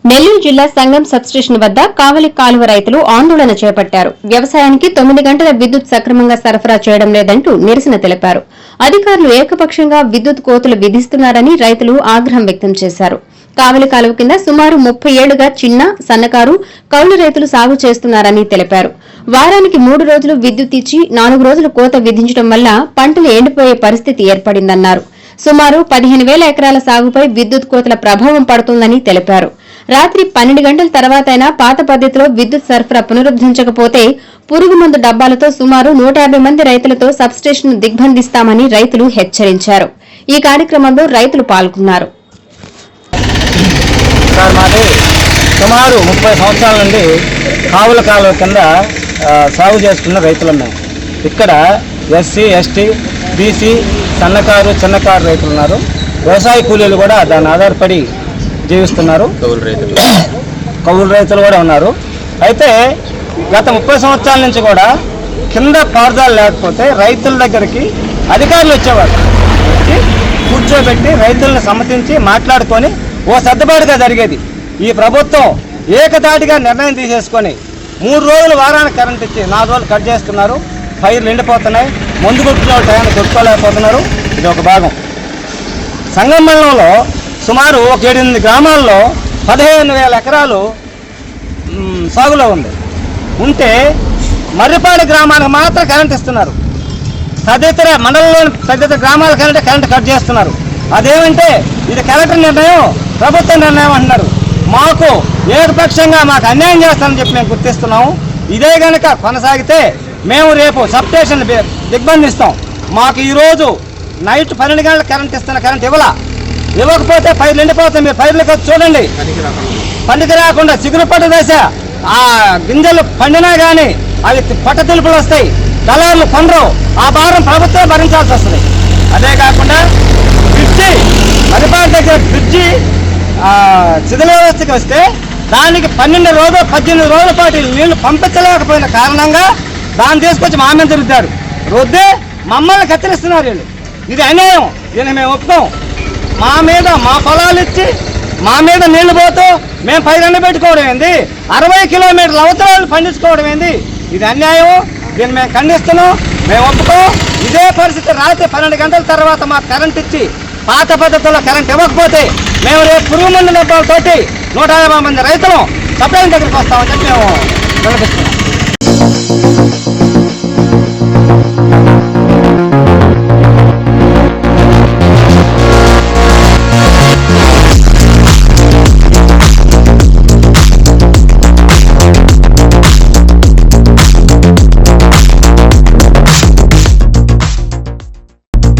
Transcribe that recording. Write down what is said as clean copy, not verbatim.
నెల్లూరు జిల్లా సంగం సబ్స్టేషన్ వద్ద కావలి కాలువ రైతులు ఆందోళన చేపట్టారు. వ్యవసాయానికి 9 గంటల విద్యుత్ సక్రమంగా సరఫరా చేయడం లేదంటూ నిరసన తెలిపారు. అధికారులు ఏకపక్షంగా విద్యుత్ కోతలు విధిస్తున్నారని రైతులు ఆగ్రహం వ్యక్తం చేశారు. కావలి కాలువ కింద సుమారు 30 ఏళ్లుగా చిన్న, సన్నకారు, కౌలు రైతులు సాగు చేస్తున్నారని తెలిపారు. వారానికి 3 రోజులు విద్యుత్ ఇచ్చి 4 రోజులు కోత విధించడం వల్ల పంటలు ఎండిపోయే పరిస్థితి ఏర్పడిందన్నారు. సుమారు 15,000 ఎకరాల సాగుపై విద్యుత్ కోతల ప్రభావం పడుతుందని తెలిపారు. రాత్రి 12 గంటల తర్వాతైనా పాత పద్దతిలో విద్యుత్ సరఫరా పునరుద్దరించకపోతే పురుగుమందు డబ్బాలతో సుమారు 150 మంది రైతులతో సబ్స్టేషన్ దిగ్బంధిస్తామని రైతులు హెచ్చరించారు. ఈ కార్యక్రమంలో రైతులు పాల్గొన్నారు. సుమారు 30 సంవత్సరాల నుండి కావుల కాలువ కింద సాగు చేస్తున్న రైతులున్నాయి. ఇక్కడ ఎస్సీ, ఎస్టీ, బీసీ, సన్నకారు, చిన్నకారు రైతులు ఉన్నారు. వ్యవసాయ కూలీలు కూడా దాన్ని ఆధారపడి జీవిస్తున్నారు. కౌలు రైతులు కూడా ఉన్నారు. అయితే గత 30 సంవత్సరాల నుంచి కూడా కింద పారుదల లేకపోతే రైతుల దగ్గరికి అధికారులు వచ్చేవారు. కూర్చోబెట్టి రైతులను సమ్మతించి మాట్లాడుకొని ఓ సర్దుబాటుగా జరిగేది. ఈ ప్రభుత్వం ఏకతాటిగా నిర్ణయం తీసేసుకొని 3 రోజులు వారానికి కరెంట్ ఇచ్చి 4 రోజులు కట్ చేస్తున్నారు. పైర్లు ఎండిపోతున్నాయి. మందు కొట్టుకునే టయాన్ని కొట్టుకోలేకపోతున్నారు. ఇది ఒక భాగం. సంగం మండలంలో సుమారు 7-8 గ్రామాల్లో 15,000 ఎకరాలు సాగులో ఉంటే మర్రిపాడు గ్రామానికి మాత్రం కరెంట్ ఇస్తున్నారు. తదితర మండలంలోని తదితర గ్రామాల కరెంట్ కట్ చేస్తున్నారు. అదేమంటే ఇది కలెక్టర్ నిర్ణయం, ప్రభుత్వ నిర్ణయం అంటున్నారు. మాకు ఏకపక్షంగా మాకు అన్యాయం చేస్తామని చెప్పి మేము గుర్తిస్తున్నాము. ఇదే కనుక కొనసాగితే మేము రేపు సబ్స్టేషన్ దిగ్బంధిస్తాం. మాకు ఈరోజు నైట్ 12 గంటల కరెంట్ ఇస్తున్న కరెంట్ ఇవ్వకపోతే పైర్లు ఎండిపోతాయి. మీరు పైర్లు చూడండి, పండుగ రాకుండా చిగురు పట్ట దశ ఆ గింజలు పండినా కానీ అవి పట్ట తెలుపులు వస్తాయి. దళారులు కొనరు. ఆ భారం ప్రభుత్వం భరించాల్సి వస్తుంది. అదే కాకుండా బ్రిడ్జి మరిపాటి దగ్గర బ్రిడ్జి శిథిల వ్యవస్థకి వస్తే దానికి 12 రోజులు 18 రోజుల పాటు నీళ్లు పంపించలేకపోయిన కారణంగా దాన్ని తీసుకొచ్చి మా మీద రుద్దారు. రుద్దే మమ్మల్ని కత్తిరిస్తున్నారు వీళ్ళు. ఇది అన్యాయం. దీన్ని మేము ఒప్పుకోం. మా పొలాలు ఇచ్చి మా మీద నీళ్లు పోతూ మేము పైరన్న పెట్టుకోవడం ఏంది? 60 కిలోమీటర్ల అవతరాలు పండించుకోవడం ఏంది? ఇది అన్యాయం. దీన్ని మేము ఖండిస్తున్నాం. మేము ఒప్పుకోం. ఇదే పరిస్థితి రాత్రి 12 గంటల తర్వాత మాకు కరెంట్ ఇచ్చి పాత పద్ధతుల్లో కరెంట్ ఇవ్వకపోతే మేము రేపు పురుగు మందు డబ్బాలతోటి 150 మంది రైతులు సప్లై దగ్గరికి వస్తామని చెప్పి మేము వినిపిస్తున్నాం.